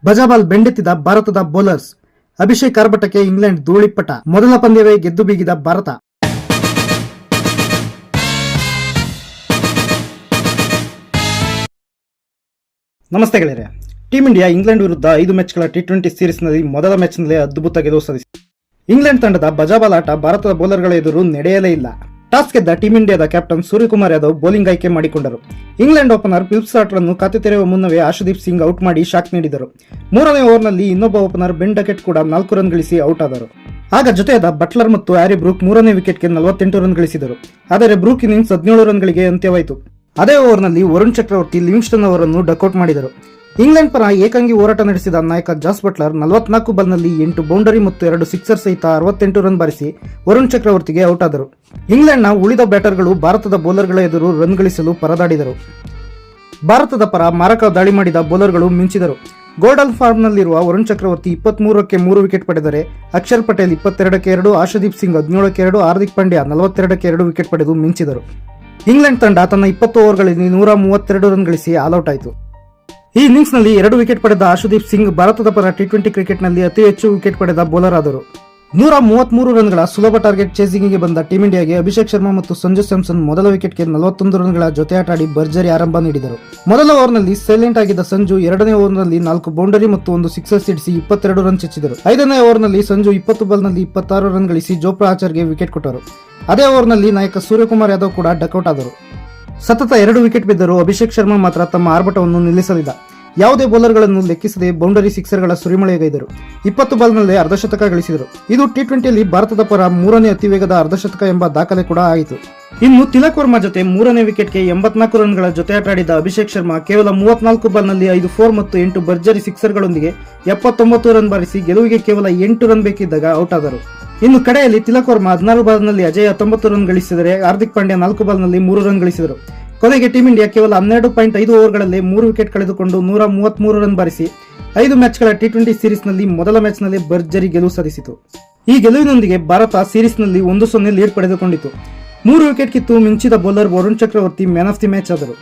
ಬಜಾಬಾಲ್ ಬೆಂಡೆತ್ತಿದ ಭಾರತದ bowlers. Abhishek ಆರ್ಭಟಕ್ಕೆ England ಧೂಳಿಪಟ. ಮೊದಲ ಪಂದ್ಯವೇ ಗೆದ್ದು ಬೀಗಿದ ಭಾರತ. ನಮಸ್ತೆ ಗೆಳೆಯರೆ. ಟೀಂ ಇಂಡಿಯಾ ಇಂಗ್ಲೆಂಡ್ ವಿರುದ್ಧ 5 ಮ್ಯಾಚ್ಗಳ ಟಿ20 ಸೀರೀಸ್ನಲ್ಲಿ ಮೊದಲ ಮ್ಯಾಚ್ನಲ್ಲೇ ಅದ್ಭುತ ಗೆಲುವು ಸಾಧಿಸಿದೆ. ಇಂಗ್ಲೆಂಡ್ ತಂಡದ ಬಜಾಬಾಲ್ ಆಟ ಭಾರತದ ಬೌಲರ್ಗಳ ಎದುರು ನಡೆಯಲೇ ಇಲ್ಲ. ಟಾಸ್ ಗೆದ್ದ ಟೀಂ ಇಂಡಿಯಾದ ಕ್ಯಾಪ್ಟನ್ ಸೂರ್ಯಕುಮಾರ್ ಯಾದವ್ ಬೌಲಿಂಗ್ ಆಯ್ಕೆ ಮಾಡಿಕೊಂಡರು. ಇಂಗ್ಲೆಂಡ್ ಓಪನರ್ ಫಿಲಿಪ್ ಸಾರ್ಟ್ರನ್ನು ಖಾತೆ ತೆರೆಯುವ ಮುನ್ನವೇ ಆಶುದೀಪ್ ಸಿಂಗ್ ಔಟ್ ಮಾಡಿ ಶಾಕ್ ನೀಡಿದರು. 3ನೇ ಓವರ್ನಲ್ಲಿ ಇನ್ನೊಬ್ಬ ಓಪನರ್ ಬೆನ್ ಡಕೆಟ್ ಕೂಡ 4 ರನ್ ಗಳಿಸಿ ಔಟ್ ಆದರು. ಆಗ ಜೊತೆಯಾದ ಬಟ್ಲರ್ ಮತ್ತು ಹ್ಯಾರಿ ಬ್ರೂಕ್ 3ನೇ ವಿಕೆಟ್ಗೆ 48 ರನ್ ಗಳಿಸಿದರು. ಆದರೆ ಬ್ರೂಕ್ ಇನ್ನಿಂಗ್ಸ್ 17 ರನ್ಗಳಿಗೆ ಅಂತ್ಯವಾಯಿತು. ಅದೇ ಓವರ್ನಲ್ಲಿ ವರುಣ್ ಚಕ್ರವರ್ತಿ ಲಿವಿಂಗ್ಸ್ಟನ್ ಅವರನ್ನು ಡಕ್ಔಟ್ ಮಾಡಿದರು. ಇಂಗ್ಲೆಂಡ್ ಪರ ಏಕಾಂಗಿ ಹೋರಾಟ ನಡೆಸಿದ ನಾಯಕ ಜಾಸ್ ಬಟ್ಲರ್ 44 ಬಾಲ್ನಲ್ಲಿ 8 ಬೌಂಡರಿ ಮತ್ತು 2 ಸಿಕ್ಸರ್ ಸಹಿತ 68 ರನ್ ಬಾರಿಸಿ ವರುಣ್ ಚಕ್ರವರ್ತಿಗೆ ಔಟ್ ಆದರು. ಇಂಗ್ಲೆಂಡ್ನ ಉಳಿದ ಬ್ಯಾಟರ್ಗಳು ಭಾರತದ ಬೌಲರ್ಗಳ ಎದುರು ರನ್ ಗಳಿಸಲು ಪರದಾಡಿದರು. ಭಾರತದ ಪರ ಮಾರಕ ದಾಳಿ ಮಾಡಿದ ಬೌಲರ್ಗಳು ಮಿಂಚಿದರು. ಗೋಲ್ಡನ್ ಫಾರ್ಮ್ನಲ್ಲಿರುವ ವರುಣ್ ಚಕ್ರವರ್ತಿ 23ಕ್ಕೆ 3 ವಿಕೆಟ್ ಪಡೆದರೆ ಅಕ್ಷರ್ ಪಟೇಲ್ 22ಕ್ಕೆ 2, ಆಶುದೀಪ್ ಸಿಂಗ್ 17ಕ್ಕೆ 2, ಹಾರ್ದಿಕ್ ಪಾಂಡ್ಯ 42ಕ್ಕೆ 2 ವಿಕೆಟ್ ಪಡೆದು ಮಿಂಚಿದರು. ಇಂಗ್ಲೆಂಡ್ ತಂಡ ತನ್ನ 20 ಓವರ್ಗಳಲ್ಲಿ 132 ರನ್ ಗಳಿಸಿ ಆಲ್ಔಟ್ ಆಯಿತು. ಈ ಇನ್ನಿಂಗ್ಸ್ನಲ್ಲಿ 2 ವಿಕೆಟ್ ಪಡೆದ ಆಶುದೀಪ್ ಸಿಂಗ್ ಭಾರತದ ಪರ ಟಿ20 ಕ್ರಿಕೆಟ್ನಲ್ಲಿ ಅತಿ ಹೆಚ್ಚು ವಿಕೆಟ್ ಪಡೆದ ಬೌಲರ್ ಆದರು. 133 ರನ್ಗಳ ಸುಲಭ ಟಾರ್ಗೆಟ್ ಚೇಸಿಂಗ್ಗೆ ಬಂದ ಟೀಂ ಇಂಡಿಯಾಗೆ ಅಭಿಷೇಕ್ ಶರ್ಮಾ ಮತ್ತು ಸಂಜು ಸ್ಯಾಮ್ಸನ್ ಮೊದಲ ವಿಕೆಟ್ಗೆ 41 ರನ್ಗಳ ಜೊತೆಯಾಟ ಆಡಿ ಭರ್ಜರಿ ಆರಂಭ ನೀಡಿದರು. ಮೊದಲ ಓವರ್ನಲ್ಲಿ ಸೈಲೆಂಟ್ ಆಗಿದ್ದ ಸಂಜು 2ನೇ ಓವರ್ನಲ್ಲಿ 4 ಬೌಂಡರಿ ಮತ್ತು 1 ಸಿಕ್ಸರ್ ಸಿಡಿಸಿ 22 ರನ್ ಚಚ್ಚಿದರು. 5ನೇ ಓವರ್ನಲ್ಲಿ ಸಂಜು 20 ಬಾಲ್ನಲ್ಲಿ 26 ರನ್ ಗಳಿಸಿ ಜೋಫ್ರಾ ಆರ್ಚರ್ಗೆ ವಿಕೆಟ್ ಕೊಟ್ಟರು. ಅದೇ ಓವರ್ನಲ್ಲಿ ನಾಯಕ ಸೂರ್ಯಕುಮಾರ್ ಯಾದವ್ ಕೂಡ ಡಕ್ಔಟ್ ಆದರು. ಸತತ 2 ವಿಕೆಟ್ ಬಿದ್ದರೂ ಅಭಿಷೇಕ್ ಶರ್ಮಾ ಮಾತ್ರ ತಮ್ಮ ಆರ್ಭಟವನ್ನು ನಿಲ್ಲಿಸಲಿಲ್ಲ. ಯಾವುದೇ ಬೌಲರ್ಗಳನ್ನು ಲೆಕ್ಕಿಸದೆ ಬೌಂಡರಿ ಸಿಕ್ಸರ್ಗಳ ಸುರಿಮಳೆಗೈದರು. 20 ಬಾಲ್ನಲ್ಲೇ ಅರ್ಧಶತಕ ಗಳಿಸಿದರು. ಇದು ಟಿ20ಯಲ್ಲಿ ಭಾರತದ ಪರ 3ನೇ ಅತಿ ವೇಗದ ಅರ್ಧಶತಕ ಎಂಬ ದಾಖಲೆ ಕೂಡ ಆಯಿತು. ಇನ್ನು ತಿಲಕ್ ವರ್ಮಾ ಜೊತೆ 3ನೇ ವಿಕೆಟ್ಗೆ 84 ರನ್ಗಳ ಜೊತೆಯಾಟ ಆಡಿದ ಅಭಿಷೇಕ್ ಶರ್ಮಾ ಕೇವಲ 34 ಬಾಲ್ನಲ್ಲಿ 5 4 ಮತ್ತು 8 ಭರ್ಜರಿ ಸಿಕ್ಸರ್ಗಳೊಂದಿಗೆ 79 ರನ್ ಬಾರಿಸಿ ಗೆಲುವಿಗೆ ಕೇವಲ 8 ರನ್ ಬೇಕಿದ್ದಾಗ ಔಟ್ ಆದರು. ಇನ್ನು ಕಡೆಯಲ್ಲಿ ತಿಲಕ್ ವರ್ಮಾ 16 ಬಾಲ್ನಲ್ಲಿ ಅಜಯ್ 19 ರನ್ ಗಳಿಸಿದರೆ ಹಾರ್ದಿಕ್ ಪಾಂಡ್ಯ 4 ಬಾಲ್ನಲ್ಲಿ 3 ರನ್ ಗಳಿಸಿದರು. ಕೊನೆಗೆ ಟೀಂ ಇಂಡಿಯಾ ಕೇವಲ 12.5 ಓವರ್ಗಳಲ್ಲಿ 3 ವಿಕೆಟ್ ಕಳೆದುಕೊಂಡು 133 ರನ್ ಬಾರಿಸಿ 5 ಮ್ಯಾಚ್ಗಳ ಟಿ20 ಸೀರೀಸ್ನಲ್ಲಿ ಮೊದಲ ಮ್ಯಾಚ್ನಲ್ಲಿ ಭರ್ಜರಿ ಗೆಲುವು ಸಾಧಿಸಿತು. ಈ ಗೆಲುವಿನೊಂದಿಗೆ ಭಾರತ ಸೀರೀಸ್ನಲ್ಲಿ 1-0 ಲೀಡ್ ಪಡೆದುಕೊಂಡಿತು. 3 ವಿಕೆಟ್ ಕಿತ್ತು ಮಿಂಚಿದ bowler Varun Chakravarthy man of the match ಆದರು.